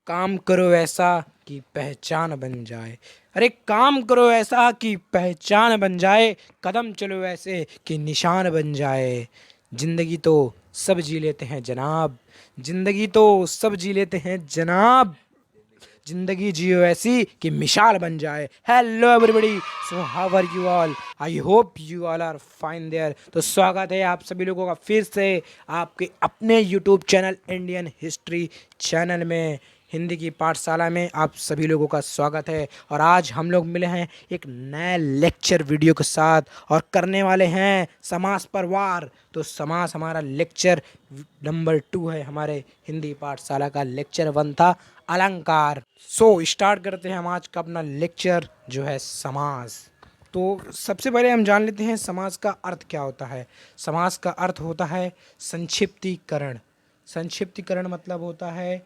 काम करो ऐसा कि पहचान बन जाए। अरे काम करो ऐसा कि पहचान बन जाए, कदम चलो ऐसे कि निशान बन जाए। जिंदगी तो सब जी लेते हैं जनाब, जिंदगी तो सब जी लेते हैं जनाब। जिंदगी जियो ऐसी कि मिसाल बन जाए। Hello everybody, so how are you all? I hope you all are fine there. तो स्वागत है आप सभी लोगों का फिर से आपके अपने YouTube channel Indian history channel में, हिंदी की पाठशाला में आप सभी लोगों का स्वागत है। और आज हम लोग मिले हैं एक नए लेक्चर वीडियो के साथ और करने वाले हैं समास पर वार। तो समास हमारा लेक्चर नंबर 2 है, हमारे हिंदी पाठशाला का लेक्चर 1 था अलंकार। सो स्टार्ट करते हैं हम आज का अपना लेक्चर जो है समास। तो सबसे पहले हम जान लेते हैं समास का अर्थ क्या होता है। समास का अर्थ होता है संक्षिप्तीकरण। संक्षिप्तीकरण मतलब होता है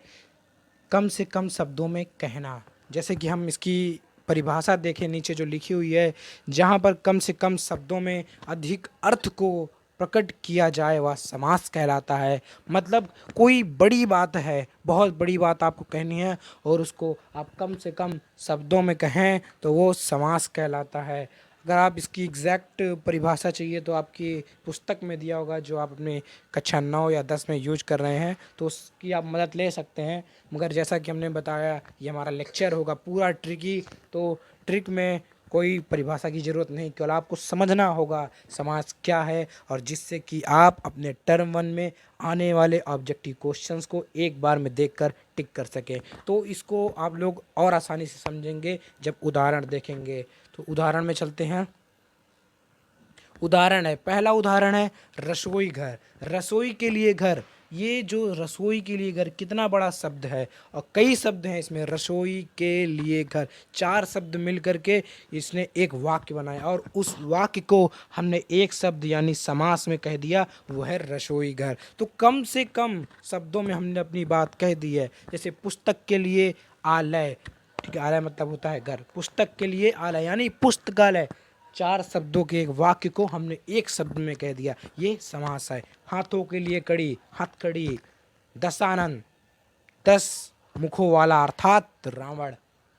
कम से कम शब्दों में कहना। जैसे कि हम इसकी परिभाषा देखें नीचे जो लिखी हुई है, जहाँ पर कम से कम शब्दों में अधिक अर्थ को प्रकट किया जाए वह समास कहलाता है। मतलब कोई बड़ी बात है, बहुत बड़ी बात आपको कहनी है और उसको आप कम से कम शब्दों में कहें तो वो समास कहलाता है। अगर आप इसकी एग्जैक्ट परिभाषा चाहिए तो आपकी पुस्तक में दिया होगा, जो आप अपने कक्षा 9 या 10 में यूज कर रहे हैं, तो उसकी आप मदद ले सकते हैं। मगर जैसा कि हमने बताया ये हमारा लेक्चर होगा पूरा ट्रिकी, तो ट्रिक में कोई परिभाषा की ज़रूरत नहीं, केवल आपको समझना होगा समास क्या है, और जिससे कि आप अपने टर्म 1 में आने वाले ऑब्जेक्टिव क्वेश्चंस को एक बार में देखकर टिक कर सकें। तो इसको आप लोग और आसानी से समझेंगे जब उदाहरण देखेंगे। तो उदाहरण में चलते हैं। उदाहरण है, पहला उदाहरण है रसोई घर। रसोई के लिए घर, ये जो रसोई के लिए घर कितना बड़ा शब्द है और कई शब्द हैं इसमें। रसोई के लिए घर, 4 शब्द मिल करके इसने एक वाक्य बनाया और उस वाक्य को हमने एक शब्द यानी समास में कह दिया, वो है रसोई घर। तो कम से कम शब्दों में हमने अपनी बात कह दी है। जैसे पुस्तक के लिए आलय, ठीक है, आलय मतलब होता है घर, पुस्तक के लिए आलय यानी पुस्तकालय। 4 शब्दों के एक वाक्य को हमने एक शब्द में कह दिया, ये समास है। हाथों के लिए कड़ी, हथकड़ी। दशानन, 10 मुखों वाला अर्थात रावण।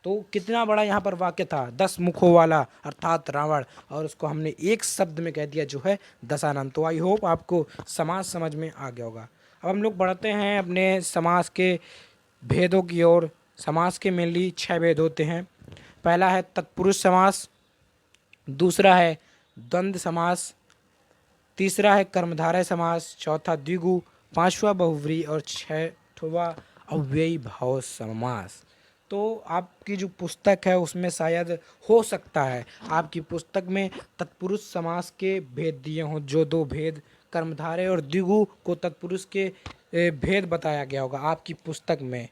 तो कितना बड़ा यहाँ पर वाक्य था, 10 मुखों वाला अर्थात रावण, और उसको हमने एक शब्द में कह दिया जो है दशानन। तो आई होप आपको समास समझ में आ गया होगा। अब हम लोग बढ़ते हैं अपने समास के भेदों की ओर। समास के मेनली 6 भेद होते हैं। पहला है तत्पुरुष समास, दूसरा है द्वंद्व समास, तीसरा है कर्मधारय समास, चौथा द्विगु, पांचवा बहुव्रीहि और छठवां अव्ययी भाव समास। तो आपकी जो पुस्तक है उसमें शायद हो सकता है आपकी पुस्तक में तत्पुरुष समास के भेद दिए हों, जो 2 भेद कर्मधारय और द्विगु को तत्पुरुष के भेद बताया गया होगा आपकी पुस्तक में।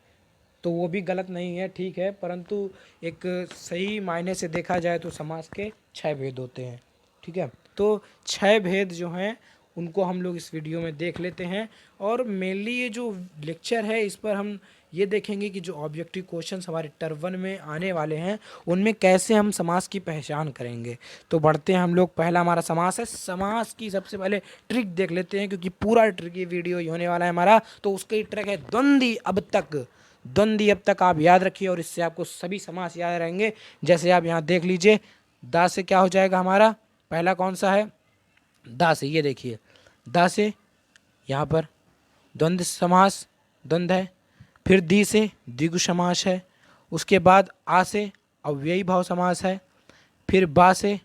तो वो भी गलत नहीं है, ठीक है, परंतु एक सही मायने से देखा जाए तो समास के 6 भेद होते हैं, ठीक है। तो 6 भेद जो हैं उनको हम लोग इस वीडियो में देख लेते हैं। और मेनली ये जो लेक्चर है इस पर हम ये देखेंगे कि जो ऑब्जेक्टिव क्वेश्चंस हमारे टर्म 1 में आने वाले हैं उनमें कैसे हम समास की पहचान करेंगे। तो बढ़ते हैं हम लोग। पहला हमारा समास है। समास की सबसे पहले ट्रिक देख लेते हैं, क्योंकि पूरा ट्रिकी वीडियो ही होने वाला है हमारा। तो उसका ही ट्रिक है द्वंद्वी अब तक। द्वंद्वी अब तक आप याद रखिए और इससे आपको सभी समास याद रहेंगे। जैसे आप यहाँ देख लीजिए, दा से क्या हो जाएगा हमारा, पहला कौन सा है, दा से, ये देखिए दा से यहाँ पर द्वंद्व समास, द्वंद्व है। फिर दी से द्विगु समास है। उसके बाद आ से अव्ययी भाव समास है। फिर बा से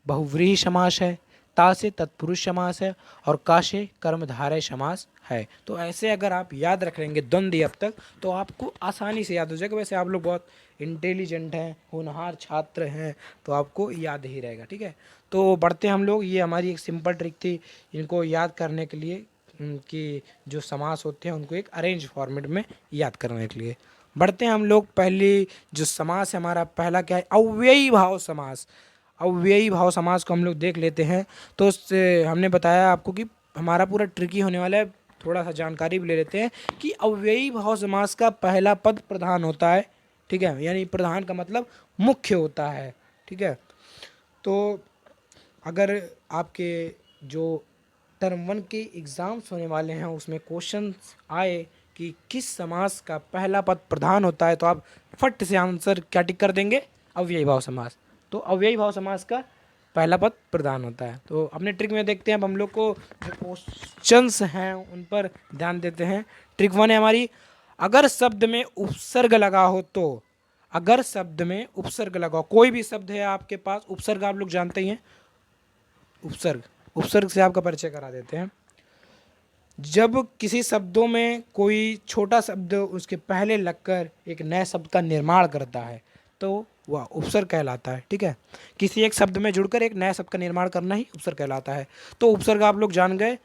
बहुव्रीहि समास है। ता से तत्पुरुष समास है और का से कर्मधारय समास है। तो ऐसे अगर आप याद रख लेंगे द्वंद्व अब तक तो आपको आसानी से याद हो जाएगा। वैसे आप लोग बहुत इंटेलिजेंट हैं, होनहार छात्र हैं, तो आपको याद ही रहेगा, ठीक है। तो बढ़ते हम लोग। ये हमारी एक सिंपल ट्रिक थी इनको याद करने के लिए, कि जो समास होते हैं उनको एक अरेंज फॉर्मेट में याद करने के लिए। बढ़ते हैं हम लोग। पहली जो समास है हमारा, पहला क्या है, अव्ययी भाव समास। अव्ययी भाव समास को हम लोग देख लेते हैं। तो उससे हमने बताया आपको कि हमारा पूरा ट्रिकी होने वाला है। थोड़ा सा जानकारी भी ले लेते हैं कि अव्ययी भाव समास का पहला पद प्रधान होता है, ठीक है, यानी प्रधान का मतलब मुख्य होता है, ठीक है। तो अगर आपके जो टर्म 1 के एग्ज़ाम्स होने वाले हैं उसमें क्वेश्चंस आए कि किस समास का पहला पद प्रधान होता है, तो आप फट से आंसर क्या टिक कर देंगे, अव्ययी भाव समास। तो अव्ययी भाव समास का पहला पद प्रधान होता है। तो अपने ट्रिक में देखते हैं, अब हम लोग को जो क्वेश्चंस हैं उन पर ध्यान देते हैं। ट्रिक 1 है हमारी, अगर शब्द में उपसर्ग लगा हो तो, अगर शब्द में उपसर्ग लगा हो, कोई भी शब्द है आपके पास, उपसर्ग आप लोग जानते ही हैं, उपसर्ग, उपसर्ग से आपका परिचय करा देते हैं। जब किसी शब्दों में कोई छोटा शब्द उसके पहले लगकर एक नए शब्द का निर्माण करता है तो वह उपसर्ग कहलाता है। ठीक है, किसी एक शब्द में जुड़कर एक नए शब्द का निर्माण करना ही उपसर्ग कहलाता है। तो उपसर्ग आप लोग जान गए।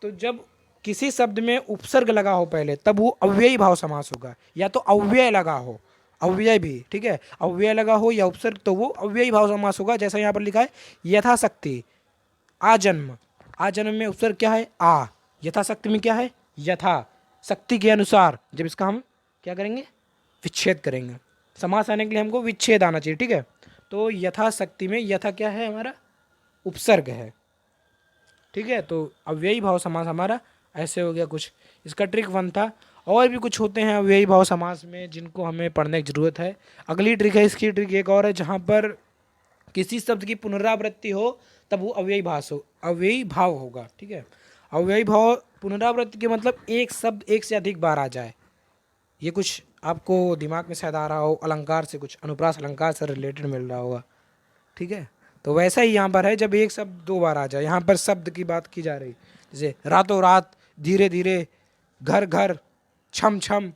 तो जब किसी शब्द में उपसर्ग लगा हो पहले, तब वो अव्ययी भाव समास होगा, या तो अव्यय लगा हो, अव्यय भी, ठीक है, अव्यय लगा हो या उपसर्ग, तो वो अव्ययी भाव समास होगा। जैसा यहाँ पर लिखा है, यथाशक्ति, आजन्म, आजन्म में उपसर्ग क्या है, आ, यथाशक्ति में क्या है, यथा शक्ति के अनुसार। जब इसका हम क्या करेंगे, विच्छेद करेंगे, समास आने के लिए हमको विच्छेद आना चाहिए। ठीक है, तो यथाशक्ति में यथा क्या है, हमारा उपसर्ग है। ठीक है, तो अव्ययी भाव समास हमारा ऐसे हो गया कुछ। इसका ट्रिक 1 था। और भी कुछ होते हैं अव्ययी भाव समास में जिनको हमें पढ़ने की जरूरत है। अगली ट्रिक है, इसकी ट्रिक एक और है, जहाँ पर किसी शब्द की पुनरावृत्ति हो तब वो अव्ययी भाष हो, अव्ययी भाव होगा। ठीक है, अव्ययी भाव पुनरावृत्ति के मतलब एक शब्द एक से अधिक बार आ जाए। ये कुछ आपको दिमाग में शायद आ रहा हो, अलंकार से, कुछ अनुप्रास अलंकार से रिलेटेड मिल रहा होगा। ठीक है, तो वैसा ही यहाँ पर है, जब एक शब्द 2 बार आ जाए। यहाँ पर शब्द की बात की जा रही, जैसे रातों रात, धीरे धीरे, घर घर, छम छम,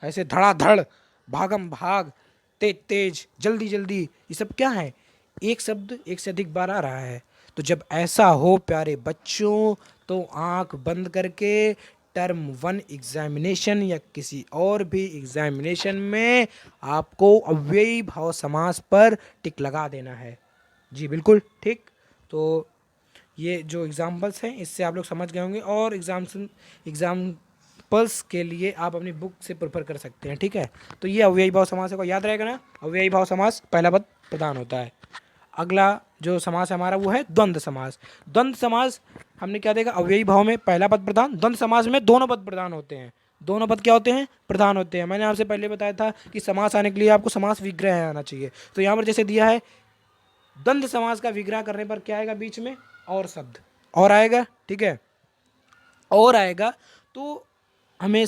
ऐसे धड़ाधड़, भागम भाग, तेज तेज, जल्दी जल्दी, ये सब क्या है, एक शब्द एक से अधिक बार आ रहा है। तो जब ऐसा हो प्यारे बच्चों, तो आंख बंद करके टर्म 1 एग्जामिनेशन या किसी और भी एग्जामिनेशन में आपको अव्ययी भाव समास पर टिक लगा देना है। जी बिल्कुल ठीक। तो ये जो एग्जाम्पल्स हैं इससे आप लोग समझ गए होंगे, और एग्जाम्पल्स के लिए आप अपनी बुक से प्रेफर कर सकते हैं। ठीक है, तो ये अव्ययी भाव समास को याद रहेगा ना, अव्ययी भाव समास पहला पद प्रधान होता है। अगला जो समास है हमारा वो है द्वंद्व समास। द्वंद्व समास हमने क्या देखा, अव्ययी भाव में पहला पद प्रधान, द्वंद्व समास में दोनों पद प्रधान होते हैं। दोनों पद क्या होते हैं, प्रधान होते हैं। मैंने आपसे पहले बताया था कि समास आने के लिए आपको समास विग्रह आना चाहिए। तो यहाँ पर जैसे दिया है, द्वंद्व समास का विग्रह करने पर क्या आएगा, बीच में और शब्द और आएगा। ठीक है, और आएगा, तो हमें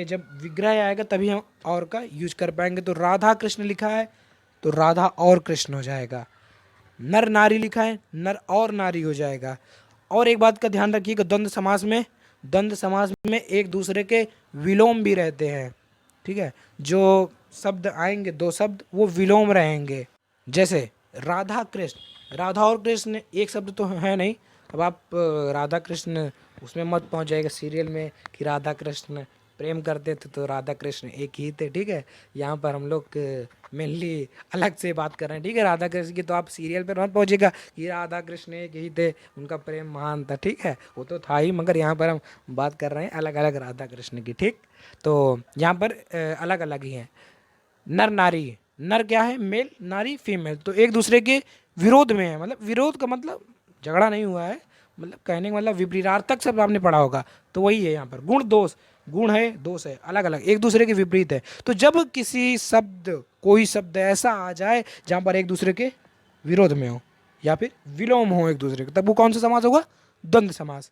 जब विग्रह आएगा तभी हम और का यूज कर पाएंगे। तो राधा कृष्ण लिखा है तो राधा और कृष्ण हो जाएगा। नर नारी लिखा है, नर और नारी हो जाएगा। और एक बात का ध्यान रखिएगा, द्वंद्व समास में, द्वंद्व समास में एक दूसरे के विलोम भी रहते हैं। ठीक है, जो शब्द आएंगे 2 शब्द वो विलोम रहेंगे। जैसे राधा कृष्ण, राधा और कृष्ण एक शब्द तो है नहीं। अब आप राधा कृष्ण उसमें मत पहुंच जाएगा सीरियल में कि राधा कृष्ण प्रेम करते थे तो राधा कृष्ण एक ही थे। ठीक है, यहाँ पर हम लोग मेनली अलग से बात कर रहे हैं। ठीक है, राधा कृष्ण की तो आप सीरियल पर मत पहुंचेगा कि राधा कृष्ण एक ही थे, उनका प्रेम महान था। ठीक है, वो तो था ही, मगर यहाँ पर हम बात कर रहे हैं अलग अलग राधा कृष्ण की। ठीक, तो यहाँ पर अलग अलग ही हैं। नर नारी, नर क्या है, मेल, नारी फीमेल, तो एक दूसरे के विरोध में है। मतलब विरोध का मतलब झगड़ा नहीं हुआ है, मतलब कहने का मतलब विपरीतार्थक शब्द आपने पढ़ा होगा, तो वही है यहाँ पर। गुण दोष, गुण है दोष है, अलग अलग, एक दूसरे के विपरीत है। तो जब किसी शब्द, कोई शब्द ऐसा आ जाए जहाँ पर एक दूसरे के विरोध में हो या फिर विलोम हो एक दूसरे के, तब वो कौन सा समास होगा, द्वंद्व समास।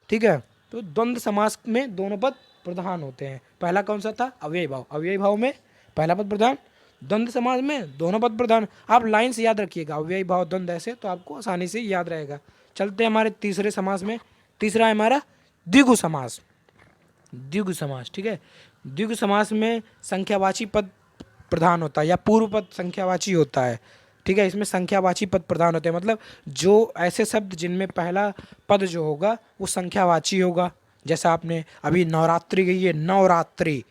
ठीक है, तो द्वंद्व समास में दोनों पद प्रधान होते हैं। पहला कौन सा था, अव्ययी भाव, अव्ययी भाव में पहला पद प्रधान, द्वंद्व समास में दोनों पद प्रधान। आप लाइन से याद रखिएगा, अव्ययी भाव द्वंद्व, ऐसे तो आपको आसानी से याद रहेगा। चलते हैं हमारे तीसरे समास में। तीसरा है हमारा द्विगु समास। द्विगु समास, ठीक है, द्विगु समास में संख्यावाची पद प्रधान होता है या पूर्व पद संख्यावाची होता है। ठीक है, इसमें संख्यावाची पद प्रधान होते हैं, मतलब जो ऐसे शब्द जिनमें पहला पद जो होगा वो संख्यावाची होगा। जैसा आपने अभी नवरात्रि गई है, नवरात्रि,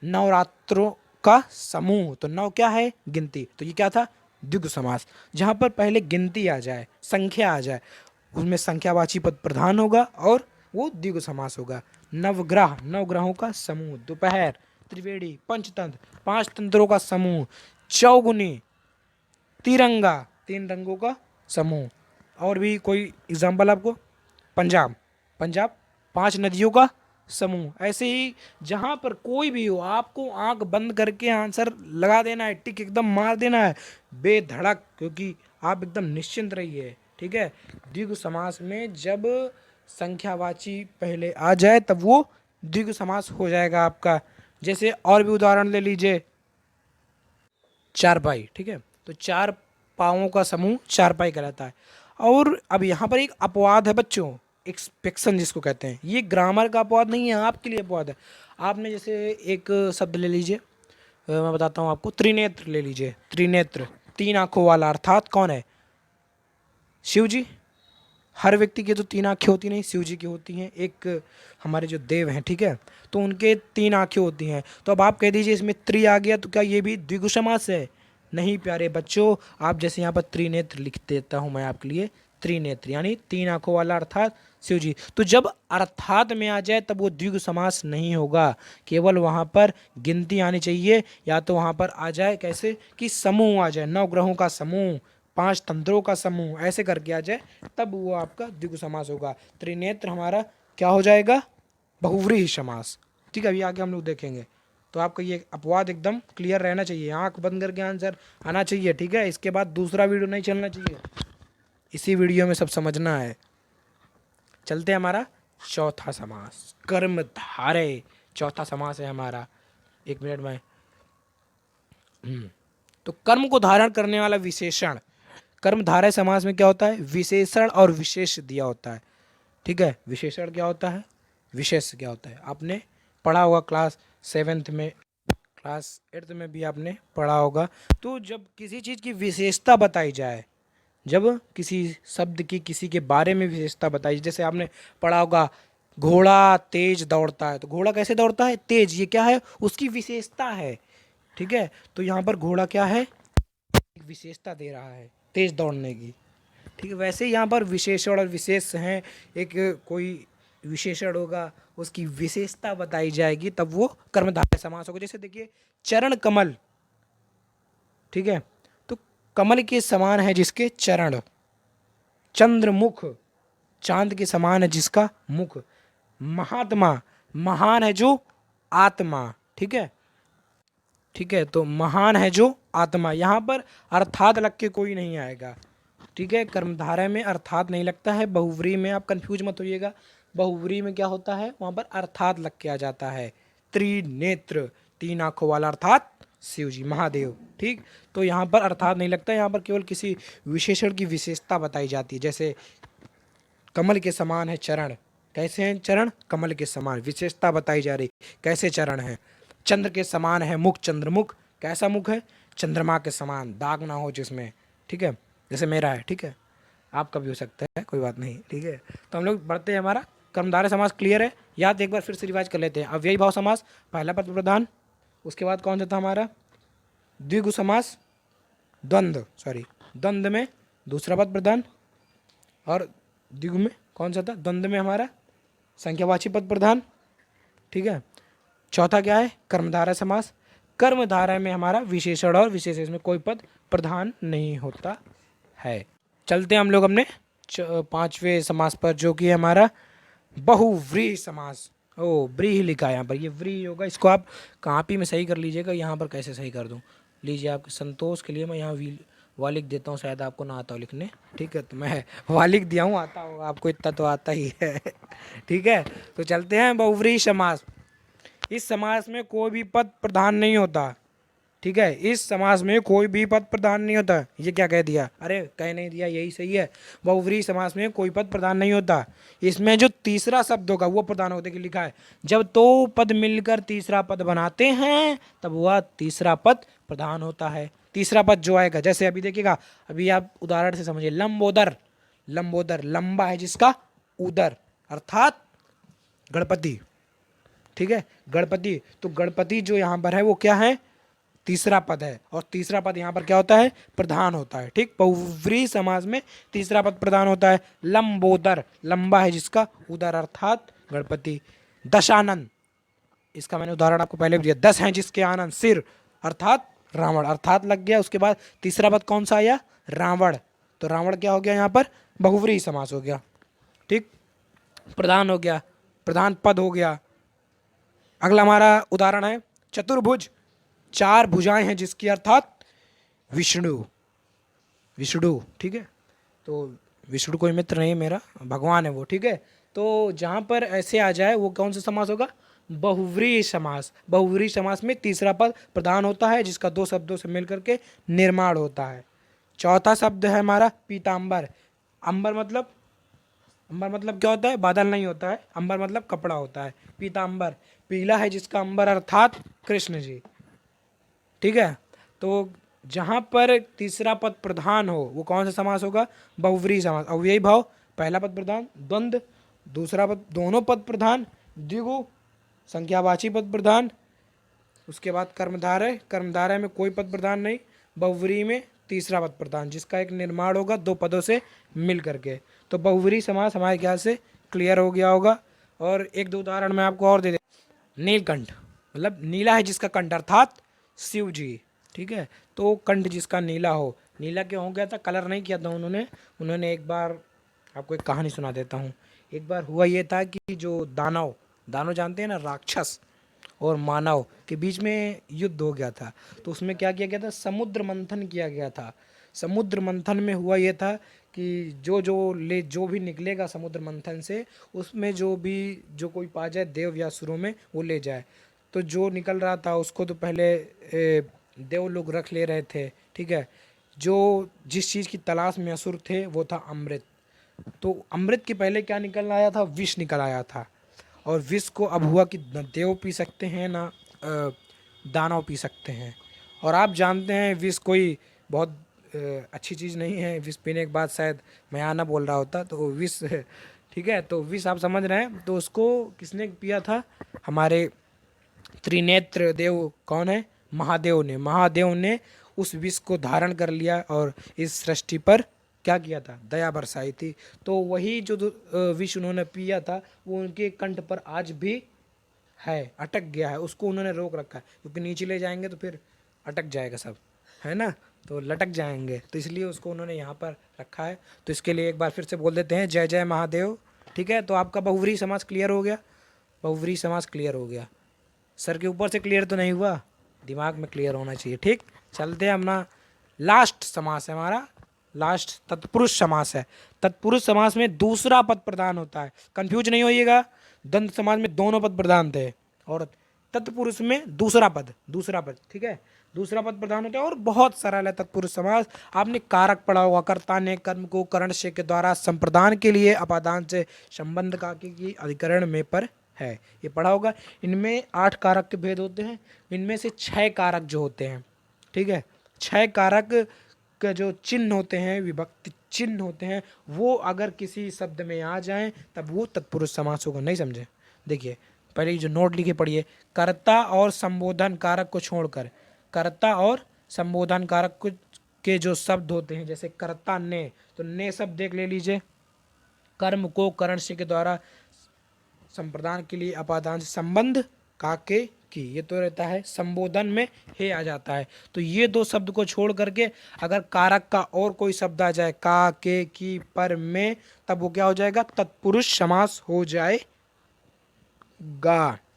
नवरात्रों का समूह, तो नौ क्या है, गिनती, तो ये क्या था, द्विगु समास। जहाँ पर पहले गिनती आ जाए, संख्या आ जाए, उसमें संख्यावाची पद प्रधान होगा और वो द्विगु समास होगा। नवग्रह, नवग्रहों का समूह, दोपहर, त्रिवेणी, पंचतंत्र, 5 तंत्रों का समूह, चौगुनी, तिरंगा, 3 रंगों का समूह। और भी कोई एग्जाम्पल आपको, पंजाब, पंजाब 5 नदियों का समूह। ऐसे ही जहाँ पर कोई भी हो, आपको आंख बंद करके आंसर लगा देना है, टिक एकदम मार देना है बेधड़क, क्योंकि आप एकदम निश्चिंत रहिए। ठीक है, द्विगु समास में जब संख्यावाची पहले आ जाए तब वो द्विगु समास हो जाएगा आपका। जैसे और भी उदाहरण ले लीजिए, चारपाई। ठीक है, तो चार पाँवों का समूह चारपाई कहलाता है। और अब यहाँ पर एक अपवाद है बच्चों, एक्सपेक्शन जिसको कहते हैं, ये ग्रामर का अपवाद नहीं है, आपके लिए अपवाद है। आपने जैसे एक शब्द ले लीजिए, मैं बताता हूँ आपको, त्रिनेत्र ले लीजिए। त्रिनेत्र, तीन आंखों वाला, अर्थात कौन है? शिव जी। हर व्यक्ति की तो तीन आंखें होती नहीं, शिव जी की होती हैं। एक हमारे जो देव हैं, ठीक है, तो उनके तीन आंखें होती हैं। तो अब आप कह दीजिए इसमें त्रि आ गया, तो क्या ये भी द्विगु समास है? नहीं प्यारे बच्चों, आप जैसे यहाँ पर त्रिनेत्र लिख देता हूँ मैं आपके लिए, त्रिनेत्र यानी तीन आंखों वाला, अर्थात शिव जी। तो जब अर्थात में आ जाए तब वो द्विगु समास नहीं होगा, केवल वहाँ पर गिनती आनी चाहिए, या तो वहाँ पर आ जाए कैसे कि समूह आ जाए, 9 ग्रहों का समूह, 5 तंत्रों का समूह, ऐसे करके आ जाए, तब वो आपका द्विगु समास होगा। त्रिनेत्र हमारा क्या हो जाएगा? बहुव्रीहि समास। ठीक है, अभी आगे हम लोग देखेंगे। तो आपका ये अपवाद एकदम क्लियर रहना चाहिए, आंख बंद करके आंसर आना चाहिए। ठीक है, इसके बाद दूसरा वीडियो नहीं चलना चाहिए, इसी वीडियो में सब समझना है। चलते हैं हमारा चौथा समास, कर्मधारय। चौथा समास है हमारा, एक मिनट में। तो कर्म को धारण करने वाला विशेषण, कर्मधारय समास में क्या होता है? विशेषण और विशेष दिया होता है। ठीक है, विशेषण क्या होता है, विशेष क्या होता है, आपने पढ़ा होगा क्लास 7th में, क्लास 8th में भी आपने पढ़ा होगा। तो जब किसी चीज़ की विशेषता बताई जाए, जब किसी शब्द की किसी के बारे में विशेषता बताई, जैसे आपने पढ़ा होगा घोड़ा तेज दौड़ता है, तो घोड़ा कैसे दौड़ता है? तेज, ये क्या है? उसकी विशेषता है। ठीक है, तो यहाँ पर घोड़ा क्या है? एक विशेषता दे रहा है तेज दौड़ने की। ठीक है, वैसे यहाँ पर विशेषण और विशेष हैं, एक कोई विशेषण होगा, उसकी विशेषता बताई जाएगी, तब वो कर्मधारय समास होगा। जैसे देखिए चरण कमल, ठीक है, तो कमल के समान है जिसके चरण, चंद्रमुख, चांद के समान है जिसका मुख, महात्मा, महान है जो आत्मा। ठीक है, ठीक है, तो महान है जो आत्मा, यहाँ पर अर्थात लग के कोई नहीं आएगा। ठीक है, कर्मधारय में अर्थात नहीं लगता है, बहुव्रीहि में आप कंफ्यूज मत होइएगा। बहुव्रीहि में क्या होता है? वहाँ पर अर्थात लग के आ जाता है। त्रिनेत्र, तीन आंखों वाला, अर्थात शिव जी, महादेव। ठीक, तो यहाँ पर अर्थात नहीं लगता, यहाँ पर केवल किसी विशेषण की विशेषता बताई जाती है। जैसे कमल के समान है चरण, कैसे हैं चरण? कमल के समान, विशेषता बताई जा रही, कैसे चरण है। चंद्र के समान है मुख, चंद्रमुख, कैसा मुख है? चंद्रमा के समान, दाग ना हो जिसमें। ठीक है, जैसे मेरा है। ठीक है, आपका भी हो सकता है, कोई बात नहीं। ठीक है, तो हम लोग बढ़ते हैं, हमारा कर्मधारय समास क्लियर है, याद एक बार फिर से रिवाइज कर लेते हैं। अव्ययी भाव समास, पहला पद प्रधान, उसके बाद कौन सा था हमारा? द्विगु समास, द्वंद्व, सॉरी द्वंद्व में दूसरा पद प्रधान, और द्विगु में कौन सा था? द्वंद्व में हमारा संख्यावाची पद प्रधान। ठीक है, चौथा क्या है? कर्मधारय समास। कर्मधारय में हमारा विशेषण और विशेष में कोई पद प्रधान नहीं होता है। चलते हैं हम लोग अपने पांचवें समास पर, जो कि हमारा बहुव्रीहि समास। ओ, व्रीहि लिखा है यहाँ पर, ये व्रीहि होगा, इसको आप कॉपी में सही कर लीजिएगा। यहाँ पर कैसे सही कर दूँ? लीजिए, आपके संतोष के लिए मैं यहाँ वा लिख देता हूँ, शायद आपको ना आता हो लिखने। ठीक है, तो मैं वा लिख दिया हूँ, आता होगा आपको, इतना तो आता ही है। ठीक है, तो चलते हैं बहुव्रीहि समास। इस समास में कोई भी पद प्रधान नहीं होता। ठीक है, इस समास में कोई भी पद प्रधान नहीं होता। ये क्या कह दिया? अरे कह नहीं दिया, यही सही है। बहुव्रीहि समास में कोई पद प्रधान नहीं होता, इसमें जो तीसरा शब्द होगा वो प्रधान होते कि लिखा है। जब दो पद मिलकर तीसरा पद बनाते हैं तब वह तीसरा पद प्रधान होता है। तीसरा पद जो आएगा, जैसे अभी देखिएगा, अभी आप उदाहरण से समझिए, लंबोदर, लंबोदर, लंबा है जिसका उदर, अर्थात गणपति। ठीक है, गणपति, तो गणपति जो यहाँ पर है वो क्या है? तीसरा पद है, और तीसरा पद यहाँ पर क्या होता है? प्रधान होता है। ठीक, बहुव्रीहि समास में तीसरा पद प्रधान होता है। लंबोदर, लंबा है जिसका उदर, अर्थात गणपति। दशानन, इसका मैंने उदाहरण आपको पहले भी दिया, 10 हैं जिसके आनंद, सिर, अर्थात रावण, अर्थात लग गया। उसके बाद तीसरा पद कौन सा आया? रावण, तो रावण क्या हो गया? यहाँ पर बहुव्रीहि समास हो गया। ठीक, प्रधान हो गया, प्रधान पद हो गया, अगला हमारा उदाहरण है चतुर्भुज, चार भुजाएं हैं जिसकी, अर्थात विष्णु। विष्णु, ठीक है। तो विष्णु कोई मित्र नहीं है मेरा, भगवान है वो, ठीक है। तो जहाँ पर ऐसे आ जाए वो कौन सा समास होगा? बहुव्रीहि समास। बहुव्रीहि समास में तीसरा पद प्रधान होता है जिसका दो शब्दों से मिलकर के निर्माण होता है। चौथा शब्द है हमारा पीताम्बर। अंबर मतलब क्या होता है? बादल नहीं होता है, अंबर मतलब कपड़ा होता है। पीताम्बर पीला है जिसका अंबर, अर्थात कृष्ण जी, ठीक है। तो जहाँ पर तीसरा पद प्रधान हो वो कौन सा समास होगा? बहुव्रीहि समास। अव्ययी भाव, पहला पद प्रधान, द्वंद्व, दूसरा पद, दोनों पद प्रधान, द्विगु, संख्यावाची पद प्रधान, उसके बाद कर्मधारय, कर्मधारय में कोई पद प्रधान नहीं, बहुव्रीहि में तीसरा पद प्रधान जिसका एक निर्माण होगा दो पदों से मिल करके। तो बहुव्रीहि समास हमारे ख्याल से क्लियर हो गया होगा। और एक दो उदाहरण मैं आपको और दे दे। नीलकंठ मतलब नीला है जिसका कंठ, अर्थात शिव जी, ठीक है। तो कंठ जिसका नीला हो, नीला क्यों हो गया था? कलर नहीं किया था उन्होंने एक बार, आपको एक कहानी सुना देता हूँ। एक बार हुआ ये था कि जो दानव, दानव जानते हैं ना, राक्षस और मानव के बीच में युद्ध हो गया था। तो उसमें क्या किया गया था? समुद्र मंथन किया गया था। समुद्र मंथन में हुआ ये था कि जो भी निकलेगा समुद्र मंथन से, उसमें जो कोई पा जाए देव या असुरों में, वो ले जाए। तो जो निकल रहा था उसको तो पहले देव लोग रख ले रहे थे, ठीक है। जो जिस चीज़ की तलाश में असुर थे वो था अमृत। तो अमृत के पहले क्या निकल आया था? विष निकल आया था। और विष को अब हुआ कि न देव पी सकते हैं ना दानव पी सकते हैं। और आप जानते हैं विष कोई बहुत अच्छी चीज़ नहीं है। विष पीने के बाद शायद मैं यहाँ ना बोल रहा होता तो विष ठीक है। तो विष आप समझ रहे हैं। तो उसको किसने पिया था? हमारे त्रिनेत्र देव कौन है? महादेव ने उस विष को धारण कर लिया और इस सृष्टि पर क्या किया था? दया बरसाई थी। तो वही जो विष उन्होंने पिया था वो उनके कंठ पर आज भी है, अटक गया है। उसको उन्होंने रोक रखा है क्योंकि नीचे ले जाएंगे तो फिर अटक जाएगा सब, है ना, तो लटक जाएंगे। तो इसलिए उसको उन्होंने यहाँ पर रखा है। तो इसके लिए एक बार फिर से बोल देते हैं, जय जय महादेव, ठीक है। तो आपका बहुव्रीहि समास क्लियर हो गया। बहुव्रीहि समास क्लियर हो गया। सर के ऊपर से क्लियर तो नहीं हुआ, दिमाग में क्लियर होना चाहिए, ठीक। चलते हैं अपना लास्ट समास है हमारा, लास्ट तत्पुरुष समास है। तत्पुरुष समास में दूसरा पद प्रधान होता है, कंफ्यूज नहीं होइएगा। द्वंद्व समास में दोनों पद प्रधान थे और तत्पुरुष में दूसरा पद, ठीक है, दूसरा पद प्रधान होता है। और बहुत सरल है तत्पुरुष समास। आपने कारक पढ़ा होगा, कर्ता ने कर्म को करण से के द्वारा संप्रदान के लिए अपादान से संबंध का की अधिकरण में पर है, ये पढ़ा होगा। इनमें 8 कारक के भेद होते हैं। इनमें से 6 कारक जो होते हैं, ठीक है, 6 कारक का जो चिन्ह होते हैं, विभक्ति चिन्ह होते हैं, वो अगर किसी शब्द में आ जाएं तब वो तत्पुरुष समास होगा। नहीं समझे? देखिए पहले जो नोट लिखे पढ़िए। कर्ता और संबोधन कारक को छोड़कर, कर्ता और संबोधन कारक के जो शब्द होते हैं, जैसे कर्ता ने, तो ने शब्द देख ले लीजिए। कर्म को करण से के द्वारा संप्रदान के लिए अपादान से संबंध का के की, ये तो रहता है। संबोधन में हे आ जाता है। तो ये दो शब्द को छोड़ करके अगर कारक का और कोई शब्द आ जाए, का, के, की, पर, में, तब वो क्या हो जाएगा? तत्पुरुष समास हो जाएगा,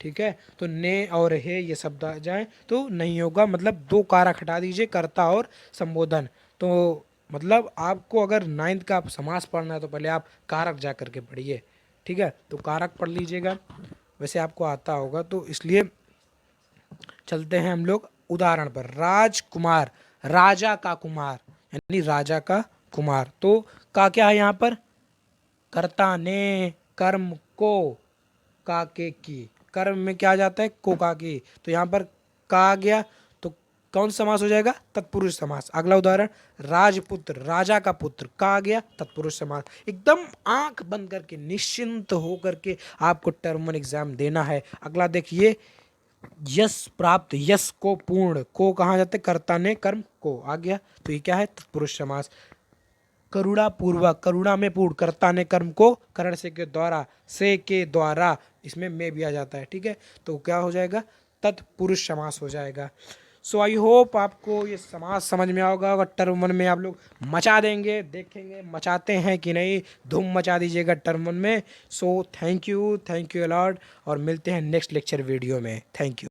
ठीक है। तो ने और हे ये शब्द आ जाए तो नहीं होगा। मतलब 2 कारक हटा दीजिए, कर्ता और संबोधन। तो मतलब आपको अगर 9th का समास पढ़ना है तो पहले आप कारक जा करके पढ़िए, ठीक है। तो कारक पढ़ लीजिएगा, वैसे आपको आता होगा। तो इसलिए चलते हैं हम लोग उदाहरण पर। राजकुमार, राजा का कुमार, यानी राजा का कुमार। तो का क्या है यहाँ पर? कर्ता ने कर्म को का के की, कर्म में क्या आ जाता है? को का की। तो यहाँ पर का आ गया तो कौन समास हो जाएगा? तत्पुरुष समास। अगला उदाहरण, राजपुत्र, राजा का पुत्र, का आ गया? तत्पुरुष समास। एकदम आंख बंद करके निश्चिंत हो करके आपको टर्म एग्जाम देना है। अगला देखिए, यश प्राप्त, यश को पूर्ण, को कहाँ जाते? कर्ता ने कर्म को आ गया। तो ये क्या है? तत्पुरुष समास। करुणा पूर्वक, करुणा में पूर्ण, कर्ता ने कर्म को करण से के द्वारा, से के द्वारा, इसमें भी आ जाता है, ठीक है। तो क्या हो जाएगा? तत्पुरुष समास हो जाएगा। सो आई होप आपको ये समाज समझ में आएगा। अगर टर्म 1 में आप लोग मचा देंगे, देखेंगे मचाते हैं कि नहीं, धूम मचा दीजिएगा टर्म 1 में। सो थैंक यू अलॉट, और मिलते हैं नेक्स्ट लेक्चर वीडियो में। Thank you.